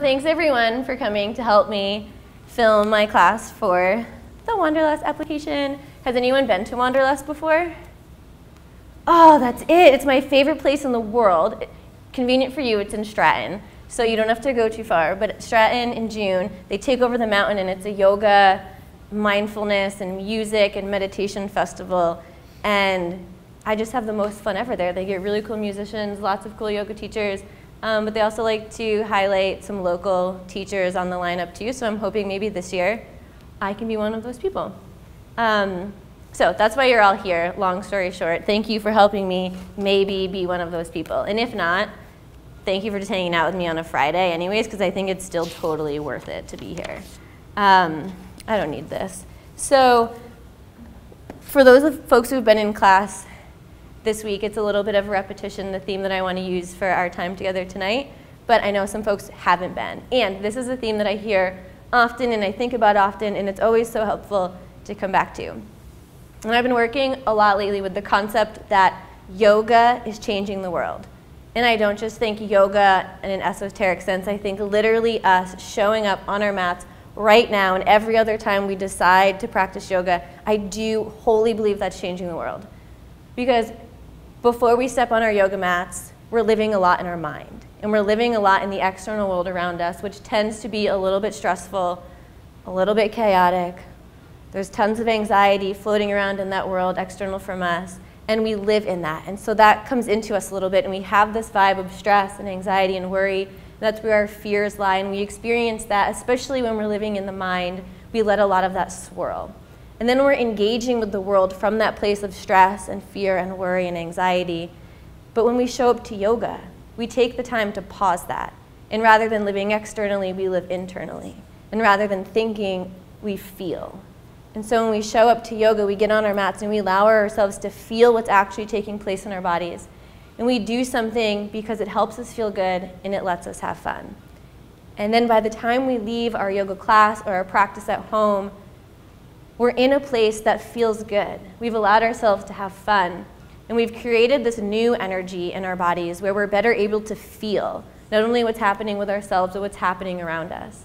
Thanks everyone for coming to help me film my class for the Wanderlust application. Has anyone been to Wanderlust before? Oh, that's it. It's my favorite place in the world. Convenient for you, it's in Stratton, so you don't have to go too far. But at Stratton in June, they take over the mountain and it's a yoga, mindfulness, and music and meditation festival. And I just have the most fun ever there. They get really cool musicians, lots of cool yoga teachers. But they also like to highlight some local teachers on the lineup too, so I'm hoping maybe this year I can be one of those people. So that's why you're all here, long story short. Thank you for helping me maybe be one of those people. And if not, thank you for just hanging out with me on a Friday anyways, because I think it's still totally worth it to be here. I don't need this. So for those folks who've been in class this week, it's a little bit of a repetition, the theme that I want to use for our time together tonight, but I know some folks haven't been. And this is a theme that I hear often and I think about often, and it's always so helpful to come back to. And I've been working a lot lately with the concept that yoga is changing the world. And I don't just think yoga in an esoteric sense, I think literally us showing up on our mats right now and every other time we decide to practice yoga, I do wholly believe that's changing the world. Because before we step on our yoga mats, we're living a lot in our mind. And we're living a lot in the external world around us, which tends to be a little bit stressful, a little bit chaotic. There's tons of anxiety floating around in that world, external from us, and we live in that. And so that comes into us a little bit, and we have this vibe of stress and anxiety and worry. That's where our fears lie, and we experience that, especially when we're living in the mind. We let a lot of that swirl. And then we're engaging with the world from that place of stress and fear and worry and anxiety. But when we show up to yoga, we take the time to pause that. And rather than living externally, we live internally. And rather than thinking, we feel. And so when we show up to yoga, we get on our mats and we allow ourselves to feel what's actually taking place in our bodies. And we do something because it helps us feel good and it lets us have fun. And then by the time we leave our yoga class or our practice at home, we're in a place that feels good. We've allowed ourselves to have fun. And we've created this new energy in our bodies where we're better able to feel not only what's happening with ourselves, but what's happening around us.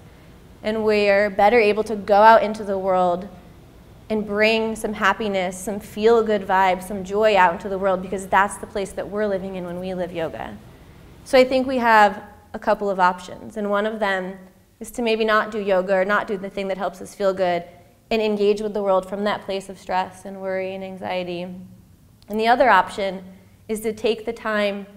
And we're better able to go out into the world and bring some happiness, some feel-good vibes, some joy out into the world, because that's the place that we're living in when we live yoga. So I think we have a couple of options. And one of them is to maybe not do yoga or not do the thing that helps us feel good and engage with the world from that place of stress and worry and anxiety. And the other option is to take the time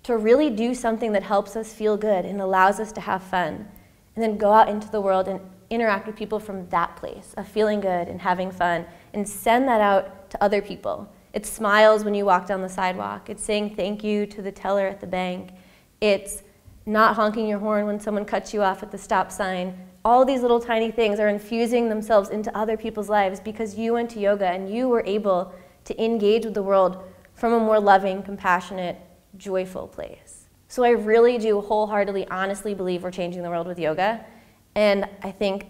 to really do something that helps us feel good and allows us to have fun, and then go out into the world and interact with people from that place of feeling good and having fun, and send that out to other people. It's smiles when you walk down the sidewalk. It's saying thank you to the teller at the bank. It's not honking your horn when someone cuts you off at the stop sign. All these little tiny things are infusing themselves into other people's lives because you went to yoga and you were able to engage with the world from a more loving, compassionate, joyful place. So I really do wholeheartedly, honestly believe we're changing the world with yoga. And I think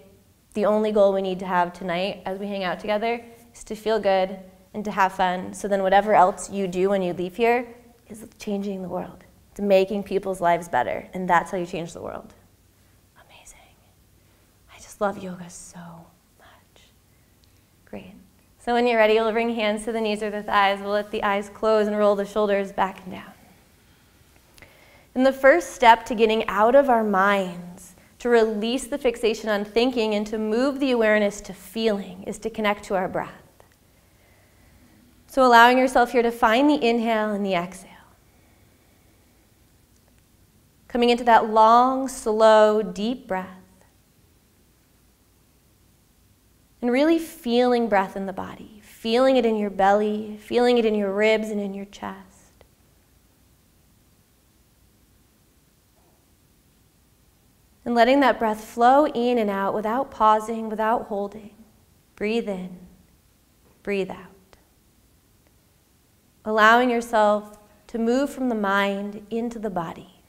the only goal we need to have tonight as we hang out together is to feel good and to have fun. So then whatever else you do when you leave here is changing the world. It's making people's lives better. And that's how you change the world. Love yoga so much. Great. So when you're ready, we'll bring hands to the knees or the thighs. We'll let the eyes close and roll the shoulders back and down. And the first step to getting out of our minds, to release the fixation on thinking and to move the awareness to feeling, is to connect to our breath. So allowing yourself here to find the inhale and the exhale. Coming into that long, slow, deep breath. And really feeling breath in the body, feeling it in your belly, feeling it in your ribs and in your chest. And letting that breath flow in and out without pausing, without holding. Breathe in, breathe out. Allowing yourself to move from the mind into the body,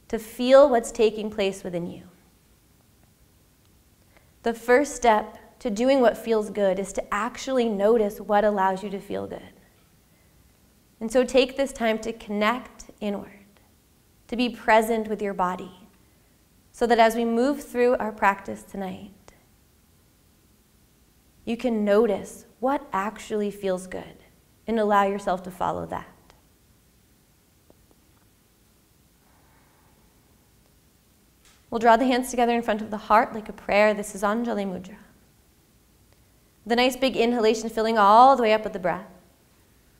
to feel what's taking place within you. The first step to doing what feels good is to actually notice what allows you to feel good. And so take this time to connect inward, to be present with your body, so that as we move through our practice tonight, you can notice what actually feels good and allow yourself to follow that. We'll draw the hands together in front of the heart like a prayer. This is Anjali Mudra. The nice big inhalation filling all the way up with the breath.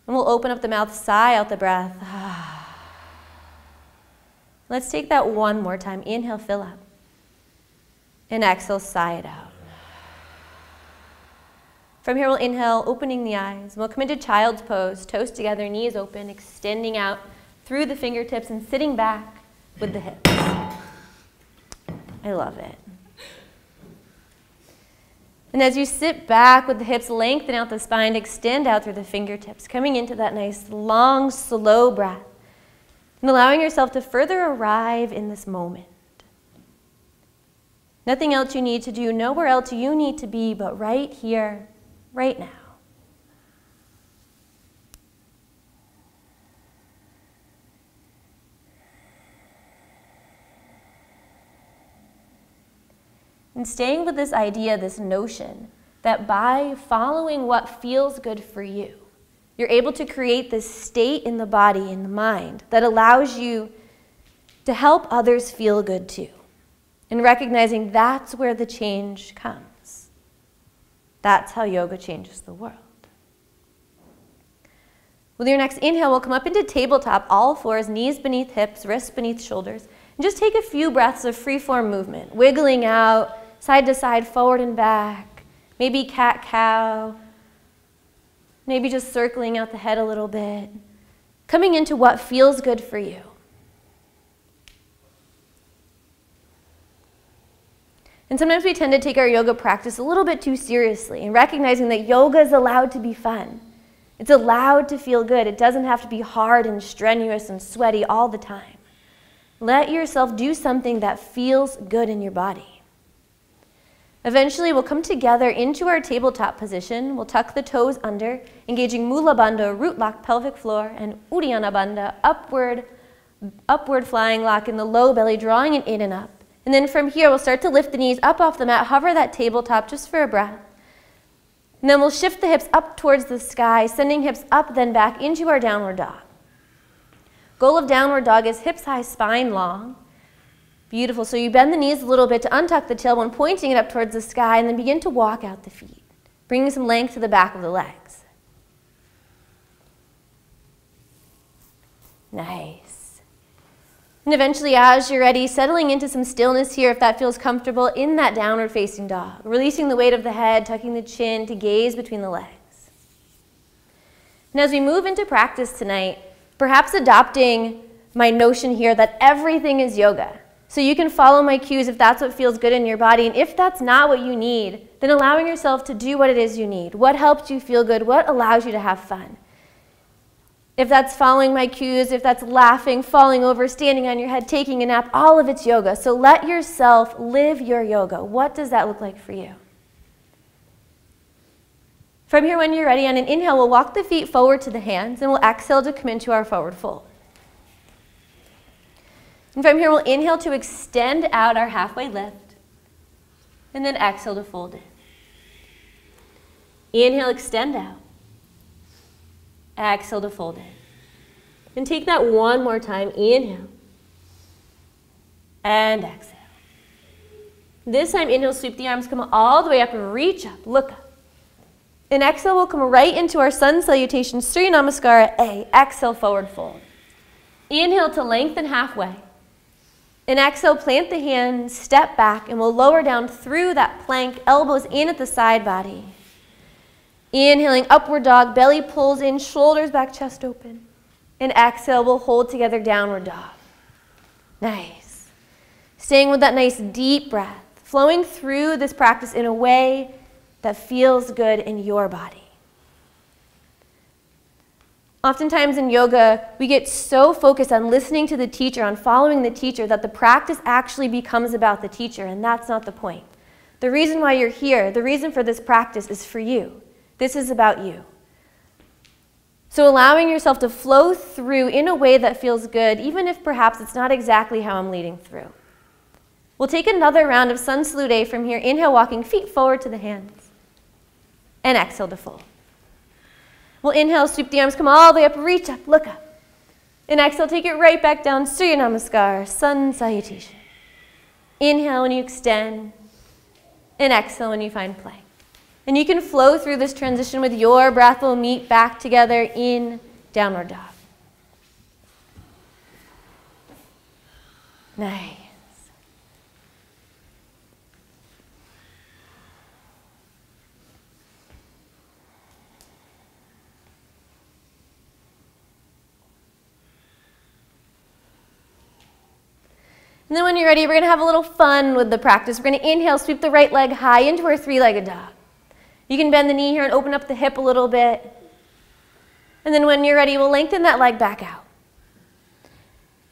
And we'll open up the mouth, sigh out the breath. Let's take that one more time. Inhale, fill up. And exhale, sigh it out. From here, we'll inhale, opening the eyes. We'll come into child's pose, toes together, knees open, extending out through the fingertips and sitting back with the hips. I love it. And as you sit back with the hips, lengthen out the spine, extend out through the fingertips, coming into that nice, long, slow breath, and allowing yourself to further arrive in this moment. Nothing else you need to do, nowhere else you need to be, but right here, right now. And staying with this idea, this notion, that by following what feels good for you, you're able to create this state in the body, in the mind, that allows you to help others feel good too. And recognizing that's where the change comes. That's how yoga changes the world. With your next inhale, we'll come up into tabletop, all fours, knees beneath hips, wrists beneath shoulders. And just take a few breaths of free-form movement, wiggling out, side to side, forward and back, maybe cat-cow, maybe just circling out the head a little bit, coming into what feels good for you. And sometimes we tend to take our yoga practice a little bit too seriously, and recognizing that yoga is allowed to be fun. It's allowed to feel good. It doesn't have to be hard and strenuous and sweaty all the time. Let yourself do something that feels good in your body. Eventually, we'll come together into our tabletop position. We'll tuck the toes under, engaging Mula Bandha, root lock, pelvic floor, and Uddiyana Bandha, upward flying lock in the low belly, drawing it in and up. And then from here, we'll start to lift the knees up off the mat, hover that tabletop just for a breath. And then we'll shift the hips up towards the sky, sending hips up, then back into our downward dog. Goal of downward dog is hips high, spine long. Beautiful. So you bend the knees a little bit to untuck the tailbone, pointing it up towards the sky, and then begin to walk out the feet, bringing some length to the back of the legs. Nice. And eventually, as you're ready, settling into some stillness here, if that feels comfortable, in that downward facing dog, releasing the weight of the head, tucking the chin to gaze between the legs. And as we move into practice tonight, perhaps adopting my notion here that everything is yoga. So you can follow my cues if that's what feels good in your body. And if that's not what you need, then allowing yourself to do what it is you need. What helps you feel good? What allows you to have fun? If that's following my cues, if that's laughing, falling over, standing on your head, taking a nap, all of it's yoga. So let yourself live your yoga. What does that look like for you? From here, when you're ready, on an inhale, we'll walk the feet forward to the hands, and we'll exhale to come into our forward fold. And from here, we'll inhale to extend out our halfway lift, and then exhale to fold in. Inhale, extend out. Exhale to fold in. And take that one more time. Inhale. And exhale. This time, inhale, sweep the arms, come all the way up and reach up, look up. And exhale, we'll come right into our sun salutation, Surya Namaskara A. Exhale, forward fold. Inhale to lengthen halfway. And exhale, plant the hands, step back, and we'll lower down through that plank, elbows in at the side body. Inhaling, upward dog, belly pulls in, shoulders back, chest open. And exhale, we'll hold together, downward dog. Nice. Staying with that nice deep breath, flowing through this practice in a way that feels good in your body. Oftentimes in yoga, we get so focused on listening to the teacher, on following the teacher, that the practice actually becomes about the teacher, and that's not the point. The reason why you're here, the reason for this practice is for you. This is about you. So allowing yourself to flow through in a way that feels good, even if perhaps it's not exactly how I'm leading through. We'll take another round of sun salute from here. Inhale, walking feet forward to the hands. And exhale to fold. We'll inhale, sweep the arms, come all the way up, reach up, look up. And exhale, take it right back down, Surya Namaskar, sun salutation. Inhale when you extend, and exhale when you find plank. And you can flow through this transition with your breath. We'll meet back together in downward dog. Nice. And then when you're ready, we're going to have a little fun with the practice. We're going to inhale, sweep the right leg high into our three-legged dog. You can bend the knee here and open up the hip a little bit. And then when you're ready, we'll lengthen that leg back out.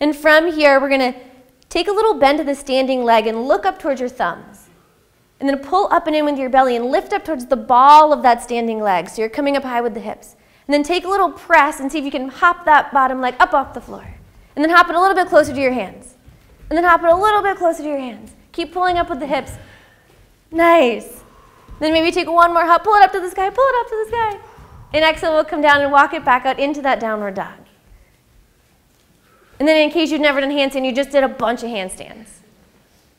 And from here, we're going to take a little bend to the standing leg and look up towards your thumbs. And then pull up and in with your belly and lift up towards the ball of that standing leg. So you're coming up high with the hips. And then take a little press and see if you can hop that bottom leg up off the floor. And then hop it a little bit closer to your hands. And then hop it a little bit closer to your hands. Keep pulling up with the hips. Nice. Then maybe take one more hop, pull it up to the sky, pull it up to the sky. And exhale, we'll come down and walk it back out into that downward dog. And then in case you've never done handstand, you just did a bunch of handstands.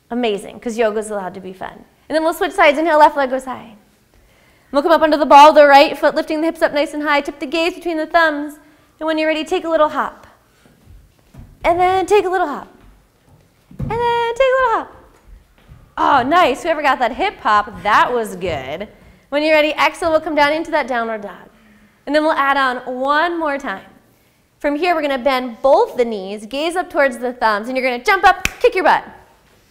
Amazing, because yoga's allowed to be fun. And then we'll switch sides. Inhale, left leg goes high. We'll come up under the ball of the right foot, lifting the hips up nice and high. Tip the gaze between the thumbs. And when you're ready, take a little hop. And then take a little hop. And then take a little hop. Oh, nice. Whoever got that hip hop, that was good. When you're ready, exhale, we'll come down into that downward dog. And then we'll add on one more time. From here, we're going to bend both the knees, gaze up towards the thumbs, and you're going to jump up, kick your butt. And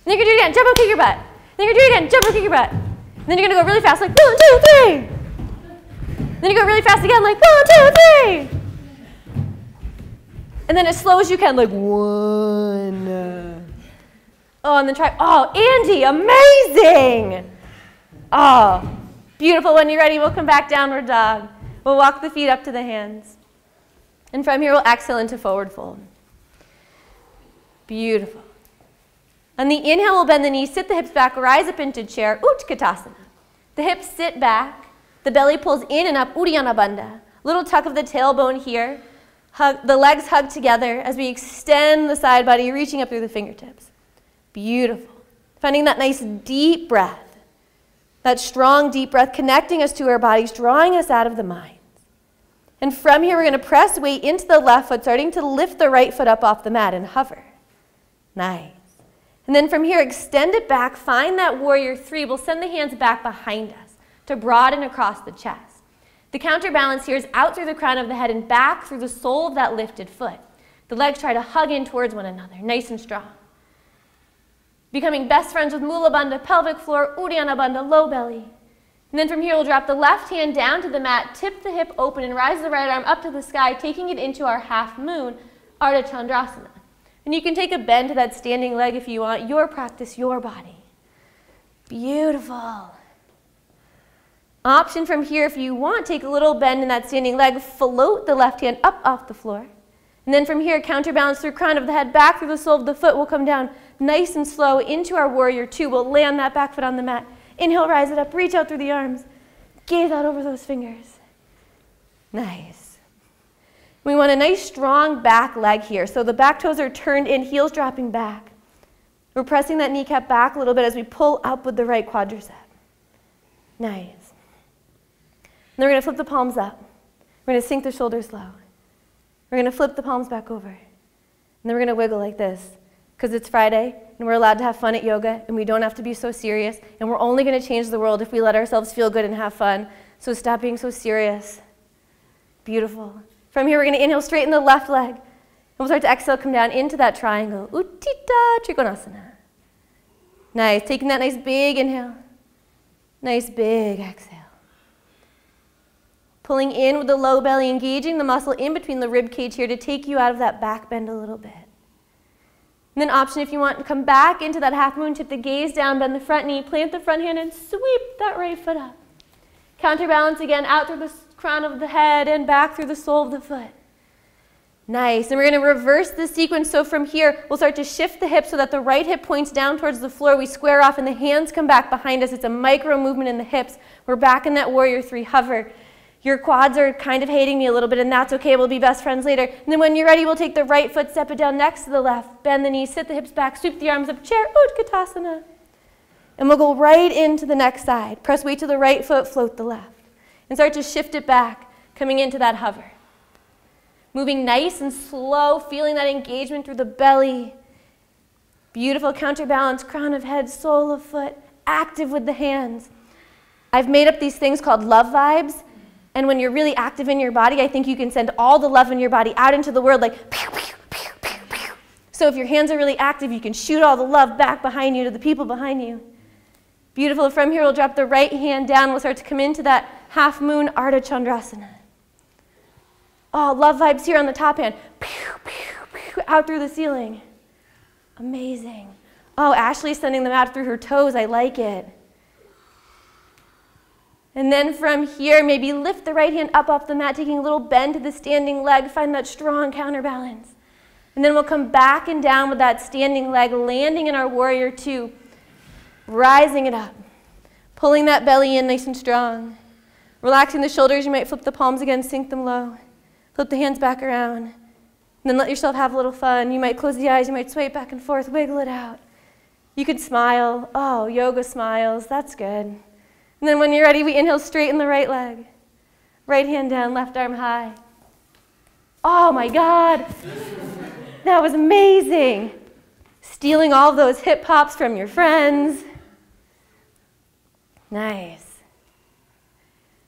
then you're going to do it again, jump up, kick your butt. And then you're going to do it again, jump up, kick your butt. And then you're going to go really fast, like 1, 2, 3. And then you go really fast again, like 1, 2, 3. And then as slow as you can, like 1. Oh, and then try, oh, Andy, amazing. Oh, beautiful. When you're ready, we'll come back downward dog. We'll walk the feet up to the hands. And from here, we'll exhale into forward fold. Beautiful. On the inhale, we'll bend the knees, sit the hips back, rise up into chair, Utkatasana. The hips sit back, the belly pulls in and up, Uddiyana Bandha. Little tuck of the tailbone here. The legs hug together as we extend the side body, reaching up through the fingertips. Beautiful. Finding that nice deep breath. That strong deep breath connecting us to our bodies, drawing us out of the mind. And from here, we're going to press weight into the left foot, starting to lift the right foot up off the mat and hover. Nice. And then from here, extend it back, find that warrior 3. We'll send the hands back behind us to broaden across the chest. The counterbalance here is out through the crown of the head and back through the sole of that lifted foot. The legs try to hug in towards one another, nice and strong. Becoming best friends with Mula Bandha, pelvic floor, Uddiyana Bandha, low belly. And then from here, we'll drop the left hand down to the mat, tip the hip open, and rise the right arm up to the sky, taking it into our half moon, Ardha Chandrasana. And you can take a bend to that standing leg if you want. Your practice, your body. Beautiful. Option from here, if you want, take a little bend in that standing leg, float the left hand up off the floor. And then from here, counterbalance through crown of the head, back through the sole of the foot. We'll come down nice and slow into our warrior 2. We'll land that back foot on the mat. Inhale, rise it up, reach out through the arms. Gaze out over those fingers. Nice. We want a nice strong back leg here. So the back toes are turned in, heels dropping back. We're pressing that kneecap back a little bit as we pull up with the right quadricep. Nice. And then we're going to flip the palms up. We're going to sink the shoulders low. We're going to flip the palms back over. And then we're going to wiggle like this. Because it's Friday, and we're allowed to have fun at yoga, and we don't have to be so serious, and we're only going to change the world if we let ourselves feel good and have fun. So stop being so serious. Beautiful. From here, we're going to inhale, straighten the left leg. And we'll start to exhale, come down into that triangle. Utthita Trikonasana. Nice. Taking that nice big inhale. Nice big exhale. Pulling in with the low belly, engaging the muscle in between the rib cage here to take you out of that back bend a little bit. And then option if you want to come back into that half moon, tip the gaze down, bend the front knee, plant the front hand, and sweep that right foot up. Counterbalance again, out through the crown of the head and back through the sole of the foot. Nice. And we're going to reverse the sequence. So from here, we'll start to shift the hips so that the right hip points down towards the floor. We square off and the hands come back behind us. It's a micro movement in the hips. We're back in that warrior three hover. Your quads are kind of hating me a little bit, and that's okay. We'll be best friends later. And then when you're ready, we'll take the right foot, step it down next to the left, bend the knees, sit the hips back, sweep the arms up, chair, Utkatasana. And we'll go right into the next side. Press weight to the right foot, float the left. And start to shift it back, coming into that hover. Moving nice and slow, feeling that engagement through the belly. Beautiful counterbalance, crown of head, sole of foot, active with the hands. I've made up these things called love vibes. And when you're really active in your body, I think you can send all the love in your body out into the world like pew, pew, pew, pew, pew. So if your hands are really active, you can shoot all the love back behind you to the people behind you. Beautiful. From here, we'll drop the right hand down. We'll start to come into that half moon Ardha Chandrasana. Oh, love vibes here on the top hand. Pew, pew, pew, out through the ceiling. Amazing. Oh, Ashley's sending them out through her toes. I like it. And then from here, maybe lift the right hand up off the mat, taking a little bend to the standing leg. Find that strong counterbalance. And then we'll come back and down with that standing leg, landing in our warrior two, rising it up, pulling that belly in nice and strong. Relaxing the shoulders, you might flip the palms again, sink them low. Flip the hands back around. And then let yourself have a little fun. You might close the eyes, you might sway it back and forth, wiggle it out. You could smile. Oh, yoga smiles, that's good. And then when you're ready, we inhale, straighten the right leg. Right hand down, left arm high. Oh my God, that was amazing. Stealing all of those hip hops from your friends. Nice.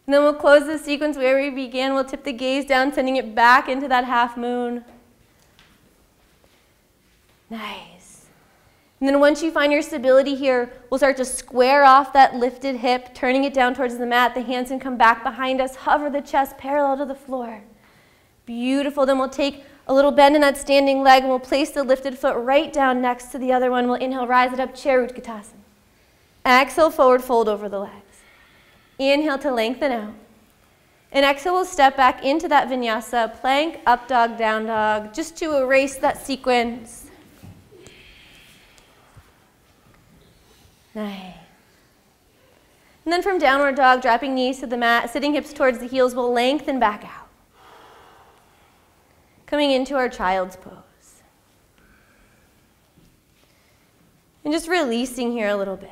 And then we'll close the sequence where we began. We'll tip the gaze down, sending it back into that half moon. Nice. And then once you find your stability here, we'll start to square off that lifted hip, turning it down towards the mat. The hands can come back behind us. Hover the chest parallel to the floor. Beautiful. Then we'll take a little bend in that standing leg, and we'll place the lifted foot right down next to the other one. We'll inhale, rise it up, chair Utkatasana. Exhale, forward fold over the legs. Inhale to lengthen out. And exhale, we'll step back into that vinyasa, plank, up dog, down dog, just to erase that sequence. Nice. And then from downward dog, dropping knees to the mat, sitting hips towards the heels, we'll lengthen back out. Coming into our child's pose. And just releasing here a little bit.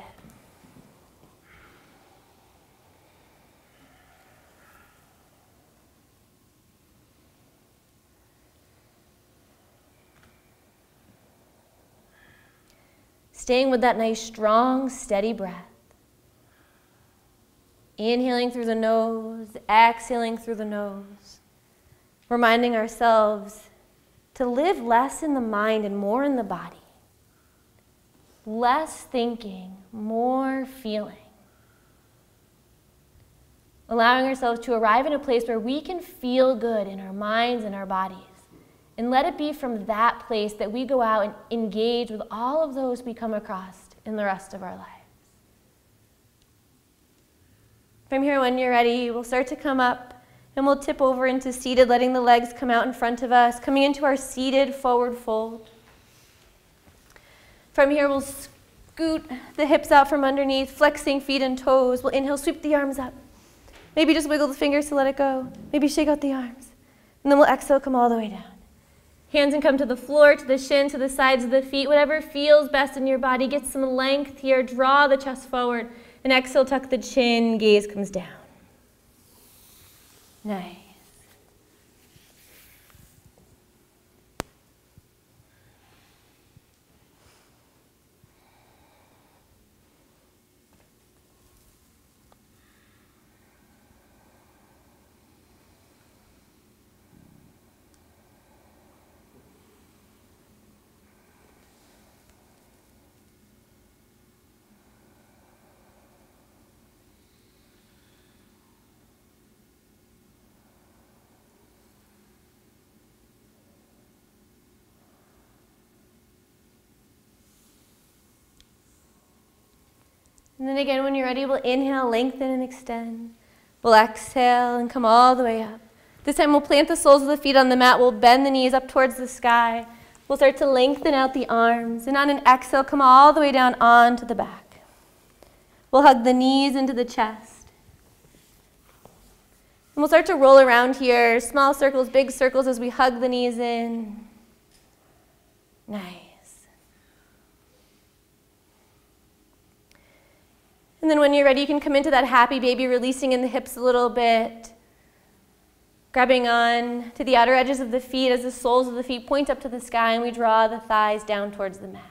Staying with that nice, strong, steady breath. Inhaling through the nose, exhaling through the nose. Reminding ourselves to live less in the mind and more in the body. Less thinking, more feeling. Allowing ourselves to arrive in a place where we can feel good in our minds and our bodies. And let it be from that place that we go out and engage with all of those we come across in the rest of our lives. From here, when you're ready, we'll start to come up and we'll tip over into seated, letting the legs come out in front of us, coming into our seated forward fold. From here, we'll scoot the hips out from underneath, flexing feet and toes. We'll inhale, sweep the arms up. Maybe just wiggle the fingers to let it go. Maybe shake out the arms. And then we'll exhale, come all the way down. Hands can come to the floor, to the shin, to the sides of the feet. Whatever feels best in your body. Get some length here. Draw the chest forward. And exhale, tuck the chin. Gaze comes down. Nice. And then again, when you're ready, we'll inhale, lengthen and extend. We'll exhale and come all the way up. This time we'll plant the soles of the feet on the mat. We'll bend the knees up towards the sky. We'll start to lengthen out the arms. And on an exhale, come all the way down onto the back. We'll hug the knees into the chest. And we'll start to roll around here, small circles, big circles as we hug the knees in. Nice. And then when you're ready, you can come into that happy baby, releasing in the hips a little bit. Grabbing on to the outer edges of the feet as the soles of the feet point up to the sky, and we draw the thighs down towards the mat.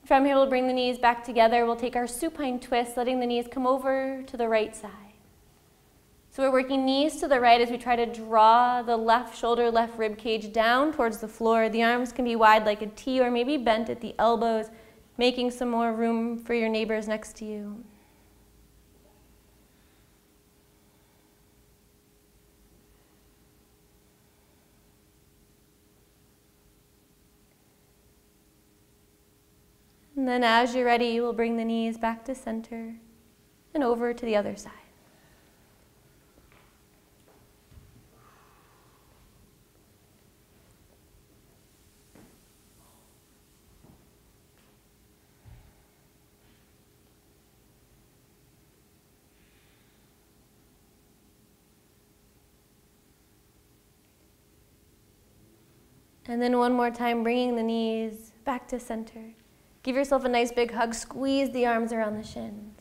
From here, we'll bring the knees back together. We'll take our supine twist, letting the knees come over to the right side. So we're working knees to the right as we try to draw the left shoulder, left rib cage down towards the floor. The arms can be wide like a T or maybe bent at the elbows, making some more room for your neighbors next to you. And then as you're ready, you will bring the knees back to center and over to the other side. And then one more time, bringing the knees back to center. Give yourself a nice big hug, squeeze the arms around the shins.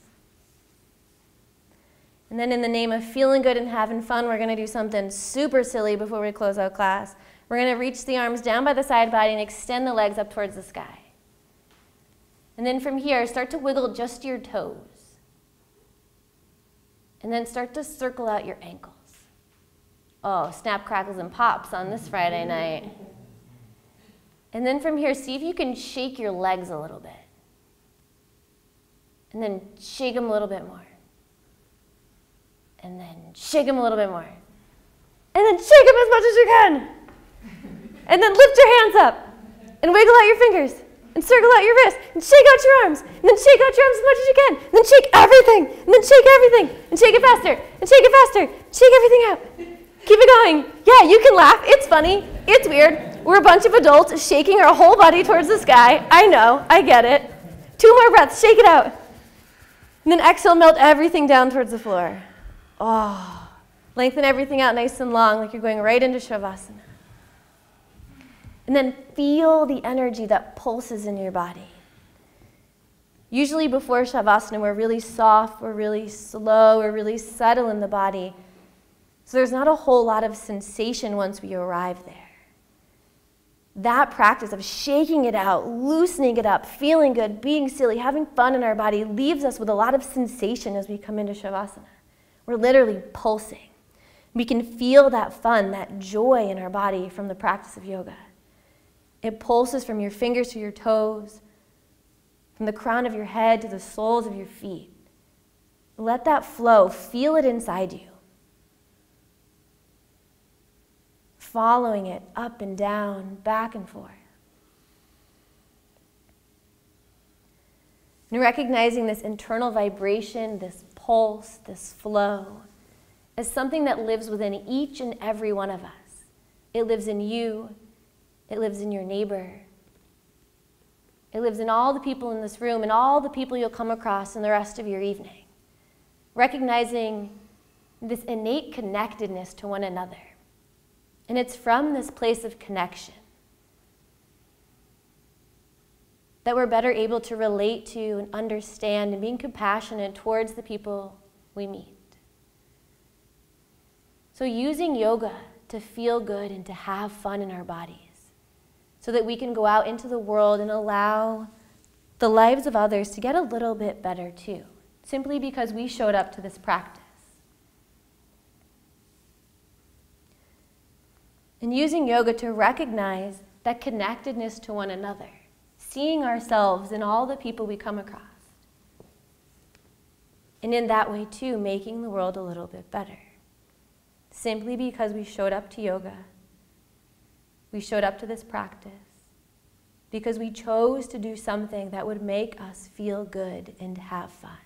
And then in the name of feeling good and having fun, we're going to do something super silly before we close out class. We're going to reach the arms down by the side body and extend the legs up towards the sky. And then from here, start to wiggle just your toes. And then start to circle out your ankles. Oh, snap, crackles, and pops on this Friday night. And then from here, see if you can shake your legs a little bit. And then shake them a little bit more. And then shake them a little bit more. And then shake them as much as you can. And then lift your hands up. And wiggle out your fingers. And circle out your wrists. And shake out your arms. And then shake out your arms as much as you can. And then shake everything. And then shake everything. And shake it faster. And shake it faster. Shake everything out. Keep it going. Yeah, you can laugh. It's funny. It's weird. We're a bunch of adults shaking our whole body towards the sky. I know. I get it. 2 more breaths. Shake it out. And then exhale, melt everything down towards the floor. Oh, lengthen everything out nice and long, like you're going right into Shavasana. And then feel the energy that pulses in your body. Usually before Shavasana, we're really soft, we're really slow, we're really subtle in the body. So there's not a whole lot of sensation once we arrive there. That practice of shaking it out, loosening it up, feeling good, being silly, having fun in our body leaves us with a lot of sensation as we come into Shavasana. We're literally pulsing. We can feel that fun, that joy in our body from the practice of yoga. It pulses from your fingers to your toes, from the crown of your head to the soles of your feet. Let that flow. Feel it inside you. Following it up and down, back and forth. And recognizing this internal vibration, this pulse, this flow, as something that lives within each and every one of us. It lives in you. It lives in your neighbor. It lives in all the people in this room and all the people you'll come across in the rest of your evening. Recognizing this innate connectedness to one another. And it's from this place of connection that we're better able to relate to and understand and being compassionate towards the people we meet. So using yoga to feel good and to have fun in our bodies so that we can go out into the world and allow the lives of others to get a little bit better too, simply because we showed up to this practice. And using yoga to recognize that connectedness to one another, seeing ourselves in all the people we come across. And in that way, too, making the world a little bit better. Simply because we showed up to yoga We showed up to this practice because we chose to do something that would make us feel good and have fun.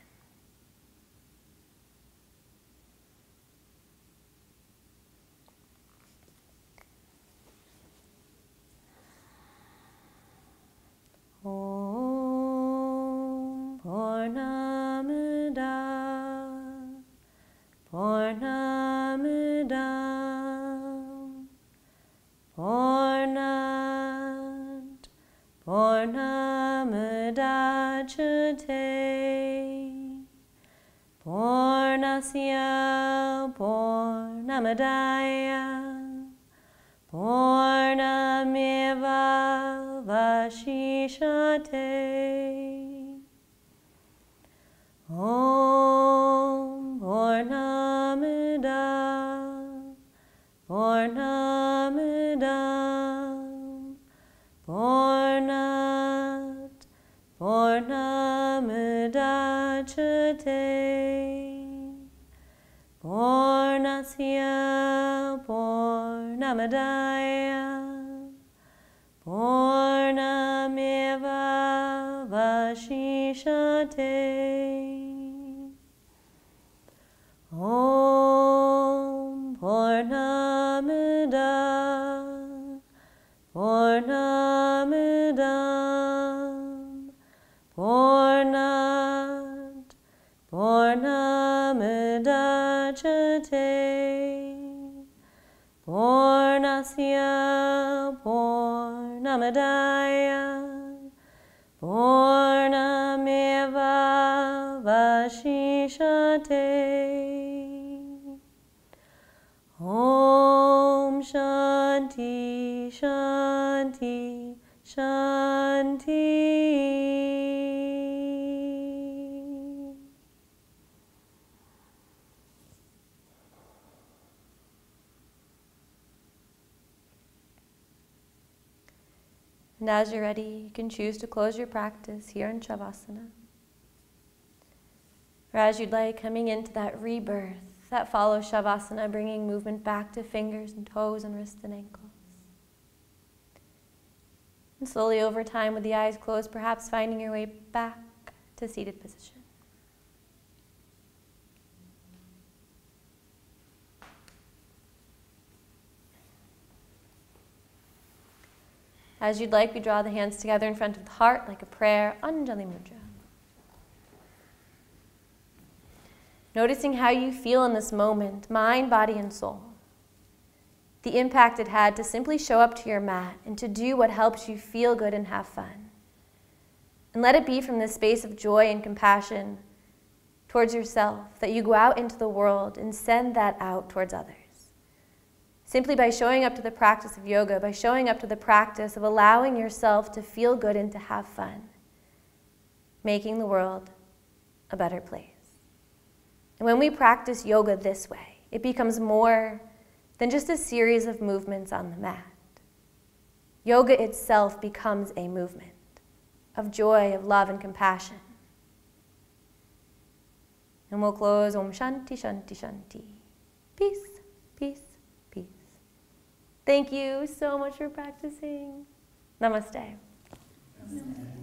Om Purnamida Purnamidam Purnat Purnamidachyate Purnasya Purnamadaya Purnameva Vashishate Om Purnamida Purnamidam Purnat Purnamidachyate Purnasya Purnamadaya Purnameva Vashishate Om Purnamida Purnamidam Purnat Purnamidachyate Purnasya Purnamadaya Purnameva Vashishate Om Shanti Shanti Shanti. And as you're ready, you can choose to close your practice here in Shavasana. Or as you'd like, coming into that rebirth that follows Shavasana, bringing movement back to fingers and toes and wrists and ankles. And slowly over time, with the eyes closed, perhaps finding your way back to seated position. As you'd like, we draw the hands together in front of the heart like a prayer, Anjali Mudra. Noticing how you feel in this moment, mind, body, and soul. The impact it had to simply show up to your mat and to do what helps you feel good and have fun. And let it be from this space of joy and compassion towards yourself that you go out into the world and send that out towards others. Simply by showing up to the practice of yoga, by showing up to the practice of allowing yourself to feel good and to have fun, making the world a better place. And when we practice yoga this way, it becomes more than just a series of movements on the mat. Yoga itself becomes a movement of joy, of love, and compassion. And we'll close, Om Shanti, Shanti, Shanti. Peace, peace, peace. Thank you so much for practicing. Namaste. Namaste.